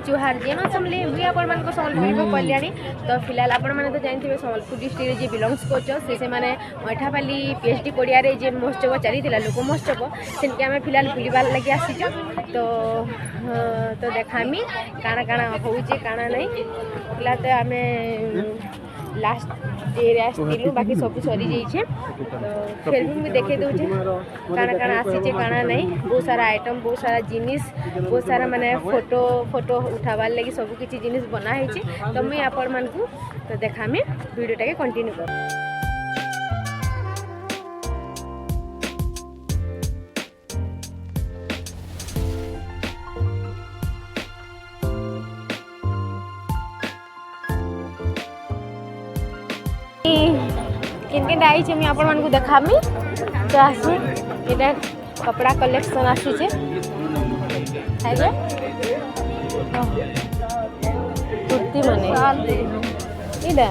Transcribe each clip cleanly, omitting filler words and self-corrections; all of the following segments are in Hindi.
जुहार जेन समले मुई आपण मान को संबलपुर को कल्याणी तो फिलहाल आपण माने तो जानथिबे संबलपुर डिस्ट्रिक्ट जे बिलोंग्स करछ से माने मैठापाली पीएचडी पड़िया रे जे महोत्सव चली थिला लोक महोत्सव सेनके हमें फिलहाल बुलिबार लगी आसीछ तो तो देखामी काना काना होउचे काना नहीं फिलहाल तो हमें लास्ट डे रे आस्तिलु बाकी सब सरी जाइछे तो फिर भी देखे दउछे काना काना आसीछे काना नहीं बहुत सारा आइटम बहुत सारा जिनिस बहुत सारा माने फोटो उठाबार लगी सब किछि जिनिस बना हेछि तो मैं आपण मान को तो देखामे वीडियोटा के कंटिन्यू कर किन आई छे मैं आपण मान को देखामी तो आसी एटा कपड़ा कलेक्शन आसी छे है जे कुर्ती माने इला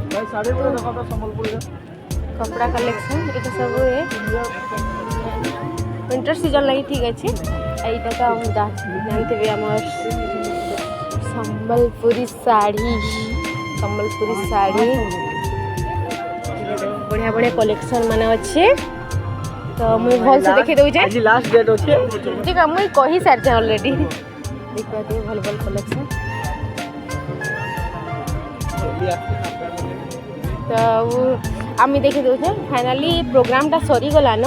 भाई साड़ी तो देखो तो संबलपुर कपड़ा कलेक्शन एटा सब है विंटर सीजन लगी ठीक अछि एटा तो हम जानते हमर संबलपुरी साड़ी बढ़िया बढ़िया कलेक्शन माने अच्छे तो मुझे भल से देखे दउछे आज लास्ट डेट अच्छे ठीक है मुझे कही सार छे ऑलरेडी देखो तो भल भल कलेक्शन तो आमी देखे दउछे फाइनली प्रोग्राम ता सरी गला न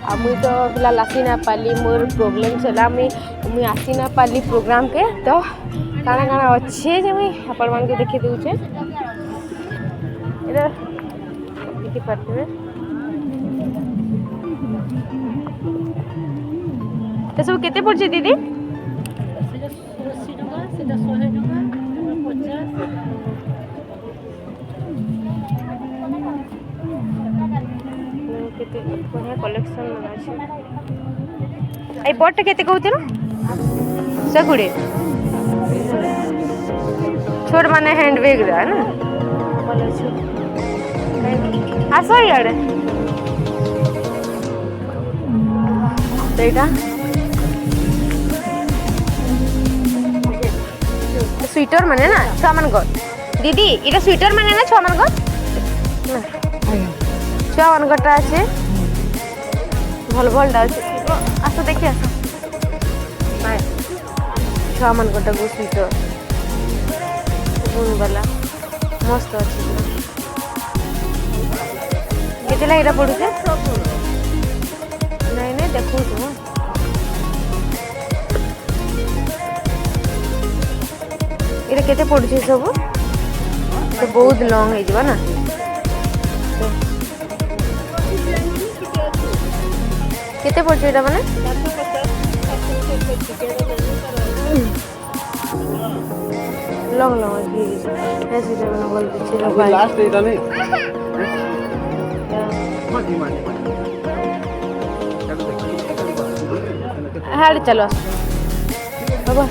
आ मुई तो फिलहाल आसी ना पाली मोर प्रॉब्लम चला मुई आसी ना पाली प्रोग्राम के तो काना काना अच्छे जे मुई आपण मान के देखि दउछे इधर देखि पाते तो सब केते पड़छे दीदी सेटा 80 टका सेटा 100 टका 50 केते बढ़िया कलेक्शन बना छै ए बट केते कहउतिनो सगुडे छोट माने हैंड बैग रहा ना बोले छ आसो यार देखा स्वेटर माने ना छुआ मान को दीदी इटा स्वेटर माने ना छुआ मान को छुआ मान कोटा আছে भल भलटा আছে आसो देखि आसो बाय छुआ मान कोटा गो स्वेटर वाला मस्त अच्छी केते लाइरा पड़ुछे नहीं नहीं देखू तो इरा केते पड़ुछे सब तो बहुत लॉन्ग है जीवा ना केते पड़ुछे इरा माने लॉन्ग लॉन्ग ऐसे जगह बोल पीछे लगा लास्ट इधर नहीं हां चलो बाबा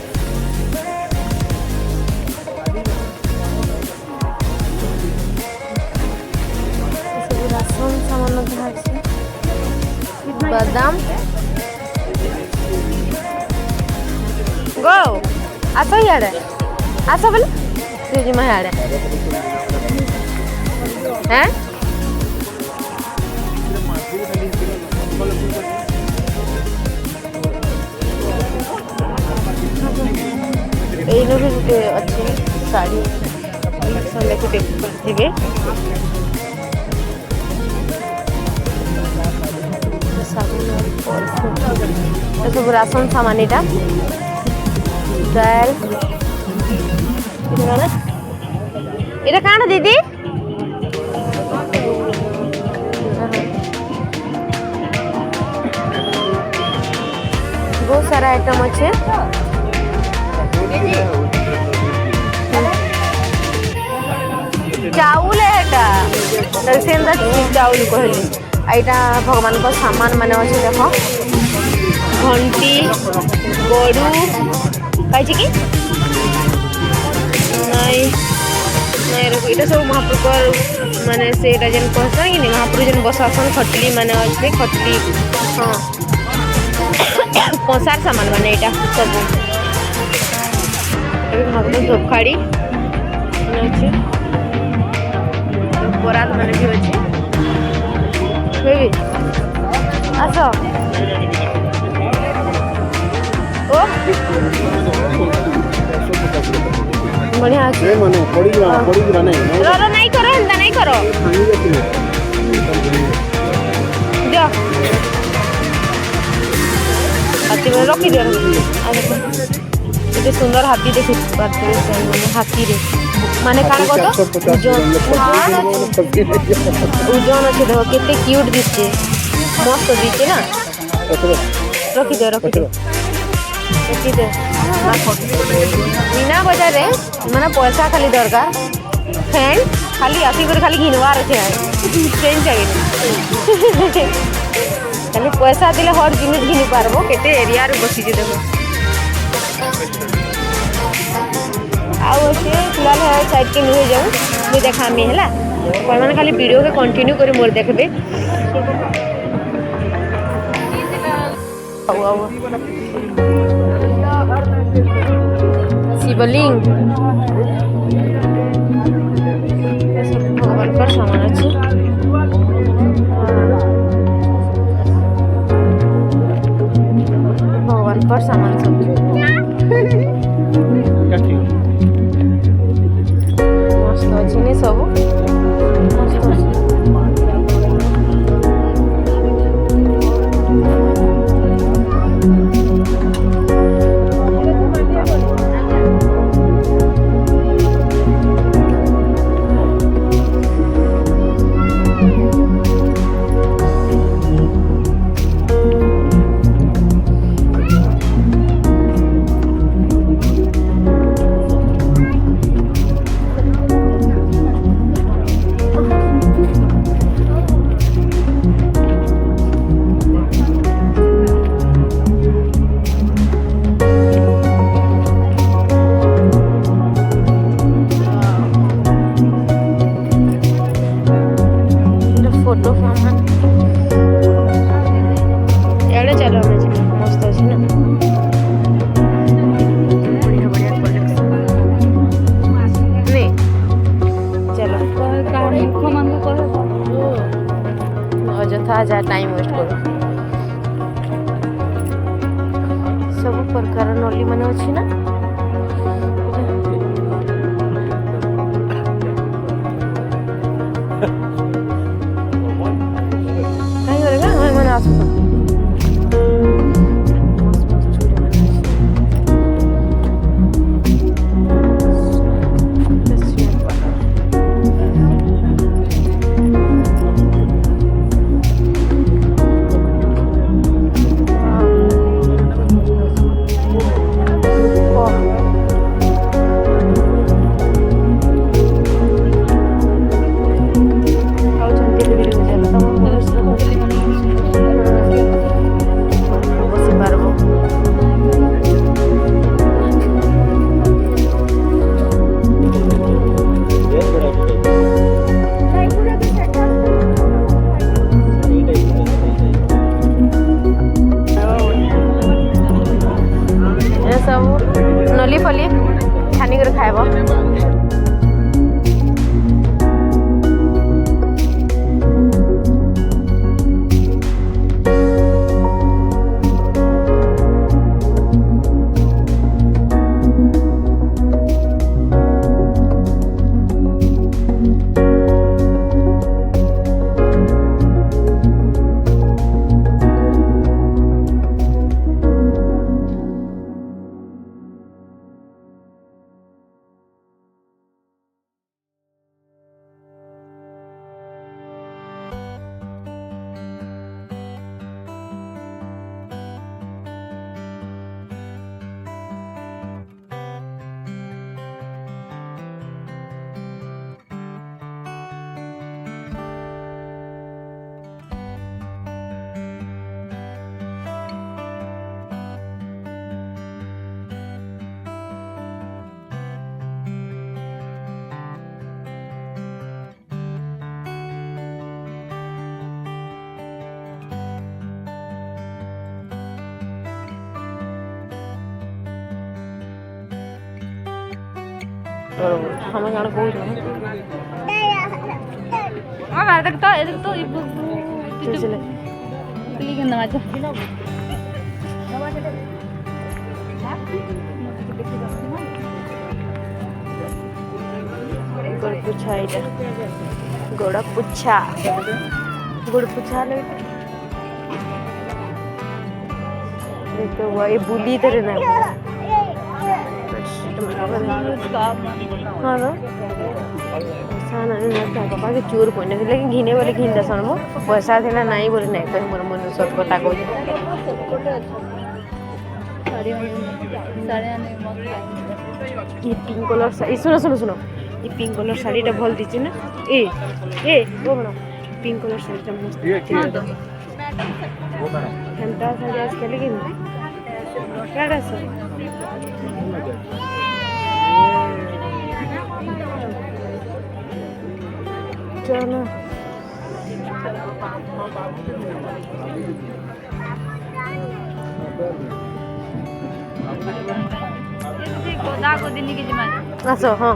राशन सामान है बादाम गो आसो यार आसो बोले तुझी मैं आड़े हैं एनो भी अच्छी साड़ी कलेक्शन लेके देखिए सब राशन सामान इटा दाल এটা কানা দিদি बहुत सारा आइटम अच्छे चाउल है चाउल कहली एटा भगवान को सामान माने अच्छे देख घंटी गड़ू कही कि नहीं नहीं रखो ये सब महाप्रभु माने से जेन कहसन कि महाप्रभु जेन बसासन खटली माने अच्छे खटली हाँ कसार सामान माने एटा सब भागलो धोपखाड़ी अच्छे बरात माने भी अच्छे आस ओ बढ़िया अच्छे नहीं करो एंता नहीं करो जा हाथी में रखी दिया एते सुंदर हाथी देखि पाते माने हाथी रे माने कान को तो ओजन अच्छे देखो केते क्यूट दिसते मस्त दिसते ना रखी दे मीना बाजार रे माने पैसा खाली दरकार फैन खाली आसी कर खाली घिनवार अच्छे चेंज चाहिए खाली पैसा दिले हर जिनिस घिनि पारबो केते एरिया रे बसी जे देखो आउ अच्छे फिलहाल साइड के नुहे जाऊँ मुझे देखा है मैंने खाली वीडियो के कंटिन्यू करी मोर देखबे शिवलिंग भगवान का सामान अच्छे भगवान का सामान सब मस्त अच्छे नहीं सब मस्त अच्छे फोटो फॉर्म एड़े चलो मस्त अच्छे ना बढ़िया बढ़िया कलेक्शन नहीं चलो अजथा जा टाइम वेस्ट करो सब प्रकार नली माने अच्छी ना नली फली छानी कर खाएब। हम जान कहू हां देख तो चले क्लिक करना मत गुड़पुछा इटा गुड़पुछा गुड़पुछा ले तो वही बुली तेरे ना हाँ तो साना पापा के चूर पड़ने लेकिन घिने बोले घिन दसन मो पैसा थिला नहीं बोले नहीं तो मोर मन सब कथा कहू ये पिंक कलर साड़ी सुनो सुनो सुनो ये पिंक कलर साड़ी टा भल दीची ना ए वो बना पिंक कलर साड़ी टा मस्त घंटा साड़ी आज के लेकिन क्या सर चलो आसो हाँ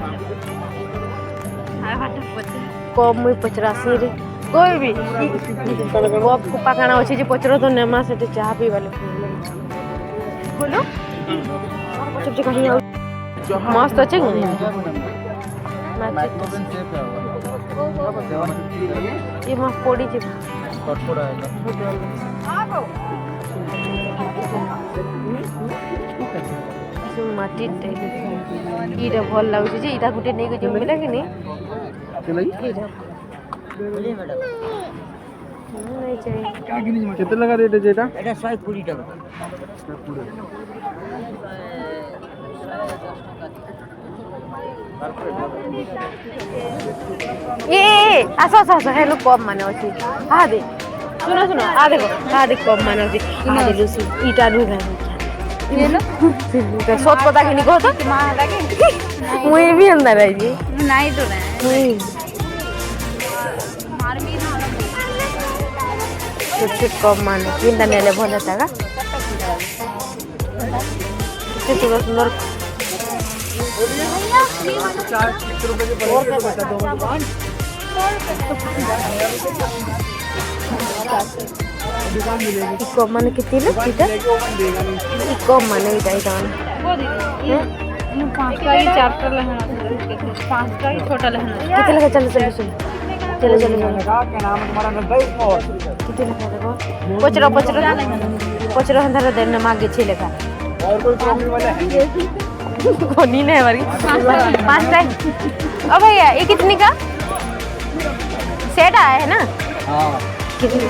कब मुई पचरासी रे कोई भी कब कुपा काना अच्छे जे पचरो तो नेमा से चाह पी वाले बोलो चुप चुप कहीं मस्त अच्छे ये मस्त पड़ी जे माटी इटा भल लगुच जे इटा गुटे नहीं जो मिला कि नहीं केते लगा रेट है जेटा এটা 120 টাকা ए आसो आसो आसो हेलो कम माने अछि आ दे सुनो सुनो आ देखो आ देख कम माने अछि आ दे लुसु इटा नु भाई ये लो तो सोत पता कि नहीं कहो तो मां लगे मुई भी अंदर आई जी नहीं तो नहीं कुछ कम माने किंदा नेले भले तागा कितने सुंदर सुंदर कम माने कितने लो कितना कम माने इटा इटा वो 5 का ही 4 का लहंगा 5 का ही छोटा लहंगा कितने लगा चलो चलो चलो चलो चलो क्या नाम तुम्हारा 90 और कितने लगा देखो पचरो पचरो पचरो अंदर देने मांगे छे लगा और कोई प्रॉब्लम वाला है कोनी नहीं हमारी 5 का ओ भैया ये कितने का सेट आया है ना हां कितने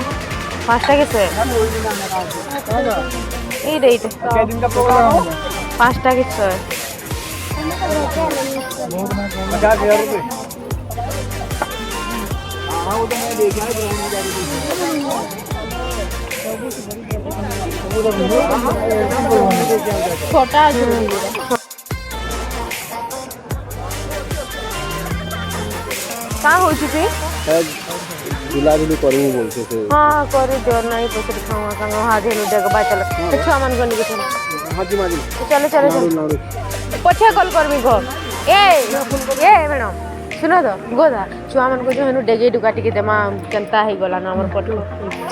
5 का कैसे ये रेट क्या दिन का प्रोग्राम है 5 का कैसे 50,000 रुपए हाँ वो तो मैं देखा है ब्रांड में जारी छोटा कहाँ हो चुकी जुलाजुली करूँ बोलते थे हाँ करी दो नहीं पसंद खाऊंगा खाऊंगा हाँ धेनु देखो बाय चलो छुआ मन को नहीं चलो हाँ जी माजी चलो चलो चलो पछे कॉल करबी घ ए मैडम सुनो तो गोदा छुआ मन को जो हेनु डेगे डुका टिके देमा केनता हे गला ना हमर पटको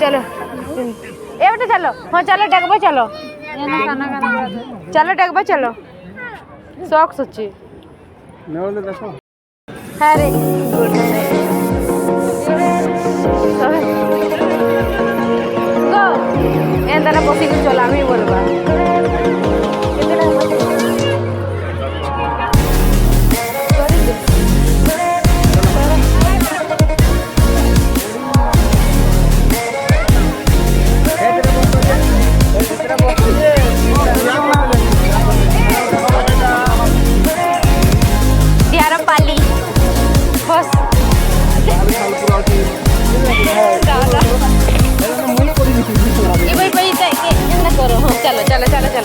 चलो ए बेटा चलो हां चलो डगबो चलो चलो डगबो चलो शौक सोची मैं बोले देखो अरे गुड गो एंदरा पसी को चला मी बोलबा चलो चलो चलो चलो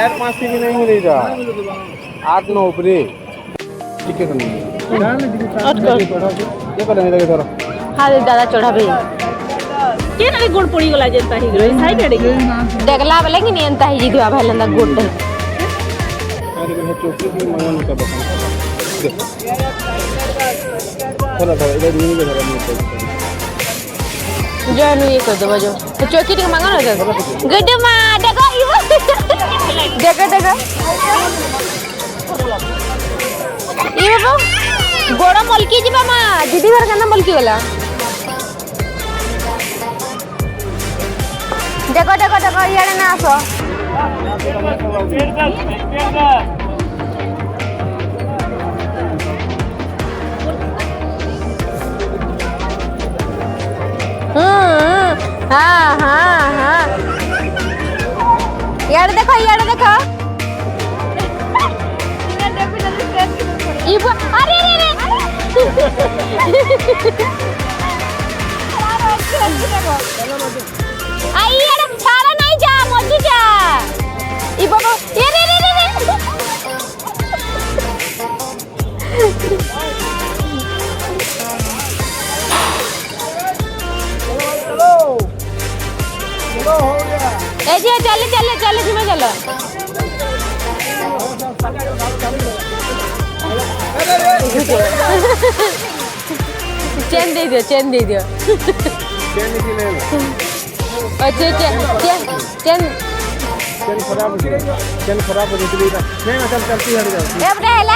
4-5 सीढ़ी नहीं मिली था 8-9 ऊपरी ठीक है नहीं ये करेंगे लगे थोड़ा हाँ दादा चढ़ाबे के ना गोड़ पड़ी गला जनता ही गई साइड अड़े देखला बोले कि नहीं अंता ही जी दिवा भाई लंदा गोट अरे ये चौकी की मंगन का बसन थोड़ा थोड़ा इधर नहीं के थोड़ा नहीं जो नु ये कर दो जो तो चौकी टिक मांगो ना गुड मा देखो इवो देखो देखो ये बाबू गोड़ा मलकी जीवा मा दीदी घर कना मलकी वाला देखो देखो देखो यार ना आसो हाँ हाँ हाँ यार देखो इबो अरे रे आई यार सारा नहीं जा मजी जा इबो ये रे ए जी चले जिमे चलो चेन दे दियो चैन नहीं ले अच्छा चेन खराब हो गई चैन खराब हो गई नहीं ना चलती हट जाओ ए बेटा हेला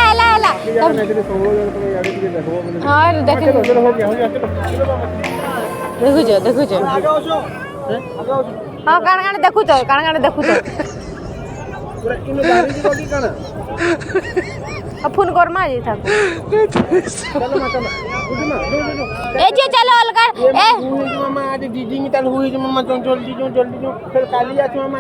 यार मैं तेरे सोलो जो तुम्हें याद भी देखो मैंने हां देखो चलो हो गया देखो जो हाँ काण देखु तो पूरा इनो बारी जी की काना अब फोन कर मा जी था चलो ए जे चलो अलगा ए मामा आज दीदी की तल हुई जो मामा जल्दी जो फिर काली आछ मामा